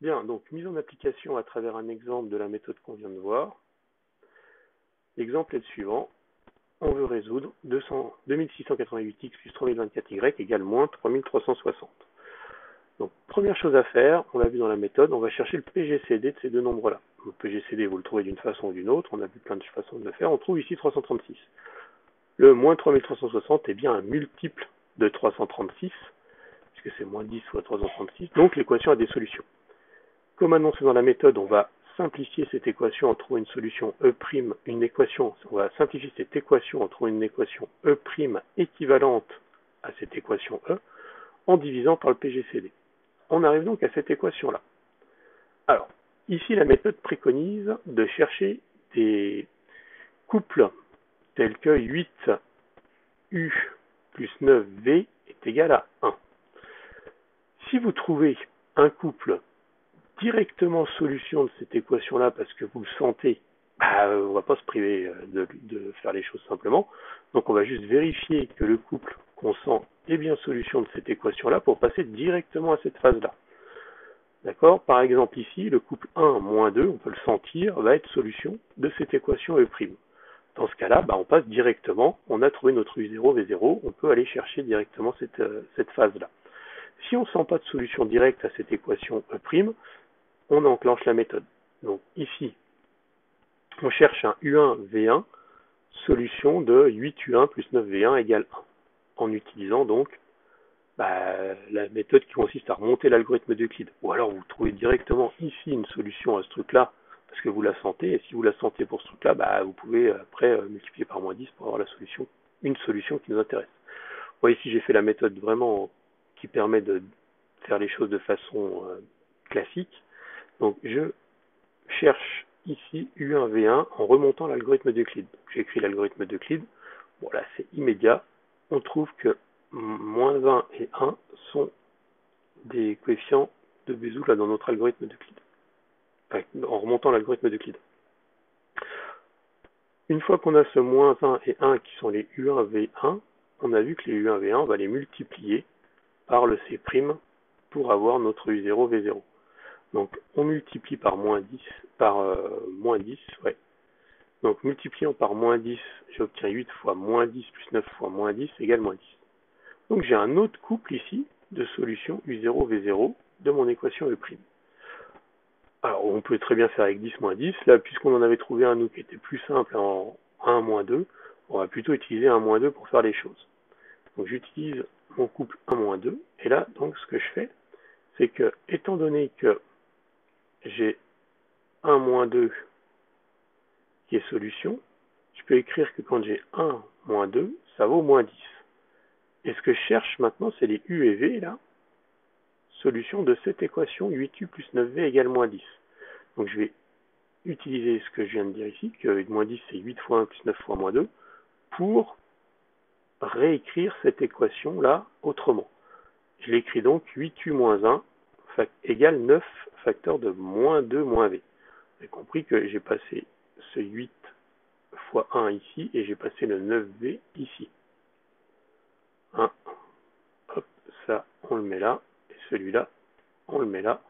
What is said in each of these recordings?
Bien, donc mise en application à travers un exemple de la méthode qu'on vient de voir. L'exemple est le suivant. On veut résoudre 2688x plus 3024y égale moins 3360. Donc, première chose à faire, on l'a vu dans la méthode, on va chercher le PGCD de ces deux nombres-là. Le PGCD, vous le trouvez d'une façon ou d'une autre, on a vu plein de façons de le faire, on trouve ici 336. Le moins 3360 est bien un multiple de 336, puisque c'est moins 10 fois 336, donc l'équation a des solutions. Comme annoncé dans la méthode, on va simplifier cette équation en trouvant une solution E', on va simplifier cette équation en trouvant une équation E' équivalente à cette équation E en divisant par le PGCD. On arrive donc à cette équation-là. Alors, ici, la méthode préconise de chercher des couples tels que 8U plus 9V est égal à 1. Si vous trouvez un couple directement solution de cette équation-là parce que vous le sentez, on ne va pas se priver de faire les choses simplement. Donc on va juste vérifier que le couple qu'on sent est bien solution de cette équation-là pour passer directement à cette phase-là. D'accord? Par exemple ici, le couple 1 moins 2, on peut le sentir, va être solution de cette équation E'. Dans ce cas-là, on passe directement, on a trouvé notre U0, V0, on peut aller chercher directement cette phase-là. Si on ne sent pas de solution directe à cette équation E', on enclenche la méthode. Donc ici, on cherche un U1, V1, solution de 8U1 plus 9V1 égale 1, en utilisant donc la méthode qui consiste à remonter l'algorithme d'Euclide. Ou alors vous trouvez directement ici une solution à ce truc-là, parce que vous la sentez, et si vous la sentez pour ce truc-là, vous pouvez après multiplier par moins 10 pour avoir la solution, une solution qui nous intéresse. Vous voyez, ici j'ai fait la méthode vraiment qui permet de faire les choses de façon classique. Donc je cherche ici U1, V1 en remontant l'algorithme d'Euclide. J'écris l'algorithme d'Euclide. Bon là c'est immédiat. On trouve que moins 1 et 1 sont des coefficients de Bézout là dans notre algorithme d'Euclide. Enfin, en remontant l'algorithme d'Euclide. Une fois qu'on a ce moins 1 et 1 qui sont les U1, V1, on a vu que les U1, V1, on va les multiplier par le C' pour avoir notre U0, V0. Donc on multiplie par moins 10, ouais. Donc multipliant par moins 10, j'obtiens 8 fois moins 10 plus 9 fois moins 10 égale moins 10. Donc j'ai un autre couple ici de solution U0, V0 de mon équation E'. Alors on peut très bien faire avec 10 moins 10. Là, puisqu'on en avait trouvé un nous qui était plus simple en 1 moins 2, on va plutôt utiliser 1 moins 2 pour faire les choses. Donc j'utilise mon couple 1 moins 2. Et là, donc ce que je fais, c'est que, étant donné que j'ai 1 moins 2 qui est solution, je peux écrire que quand j'ai 1 moins 2, ça vaut moins 10. Et ce que je cherche maintenant, c'est les U et V, là, solution de cette équation 8U plus 9V égale moins 10. Donc je vais utiliser ce que je viens de dire ici, que moins 10 c'est 8 fois 1 plus 9 fois moins 2, pour réécrire cette équation-là autrement. Je l'écris donc 8U moins 1 égale 9 facteur de moins 2 moins V. Vous avez compris que j'ai passé ce 8 fois 1 ici, et j'ai passé le 9V ici. Hop, ça, on le met là, et celui-là, on le met là.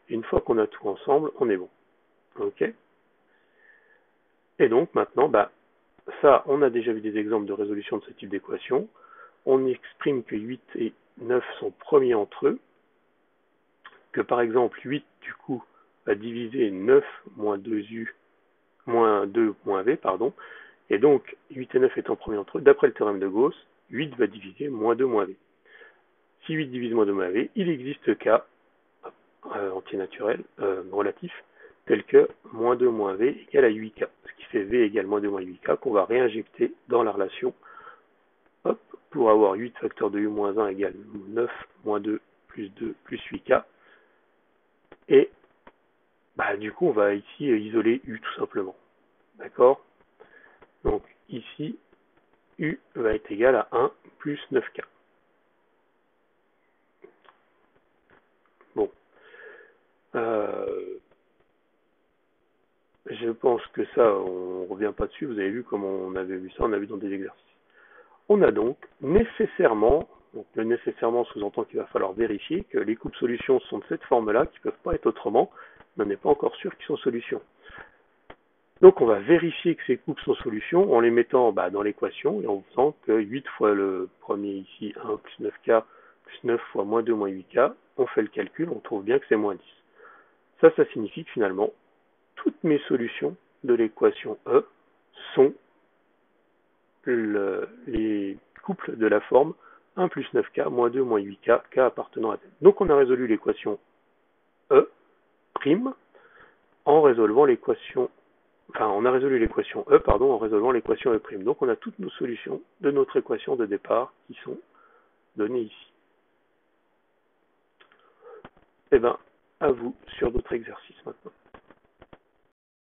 Et une fois qu'on a tout ensemble, on est bon. Ok? Et donc, maintenant, ça, on a déjà vu des exemples de résolution de ce type d'équation. On exprime que 8 et 9 sont premiers entre eux, que par exemple 8 du coup va diviser 9 moins 2u moins 2 moins v, pardon, et donc 8 et 9 étant premiers entre eux, d'après le théorème de Gauss, 8 va diviser moins 2 moins v. Si 8 divise moins 2 moins v, il existe cas entier naturel, relatif, tel que moins 2 moins v égale à 8k, ce qui fait v égale moins 2 moins 8k, qu'on va réinjecter dans la relation, hop, pour avoir 8 facteur de u moins 1 égale 9 moins 2 plus 2 plus 8k, et du coup on va ici isoler u tout simplement, d'accord? Donc ici, u va être égal à 1 plus 9k. Bon, je pense que ça, on ne revient pas dessus. Vous avez vu comment on avait vu ça, on a vu dans des exercices. On a donc nécessairement Donc nécessairement sous-entend qu'il va falloir vérifier que les couples solutions sont de cette forme-là, qui ne peuvent pas être autrement, mais on n'est pas encore sûr qu'ils sont solutions. Donc on va vérifier que ces couples sont solutions en les mettant dans l'équation et en faisant que 8 fois le premier ici, 1 plus 9k, plus 9 fois moins 2 moins 8k, on fait le calcul, on trouve bien que c'est moins 10. Ça signifie que finalement, toutes mes solutions de l'équation E sont les couples de la forme 1 plus 9k, moins 2 moins 8k, k appartenant à z. Donc on a résolu l'équation E' en résolvant l'équation on a résolu l'équation E, en résolvant l'équation E'. Donc on a toutes nos solutions de notre équation de départ qui sont données ici. Eh bien, à vous sur d'autres exercices maintenant.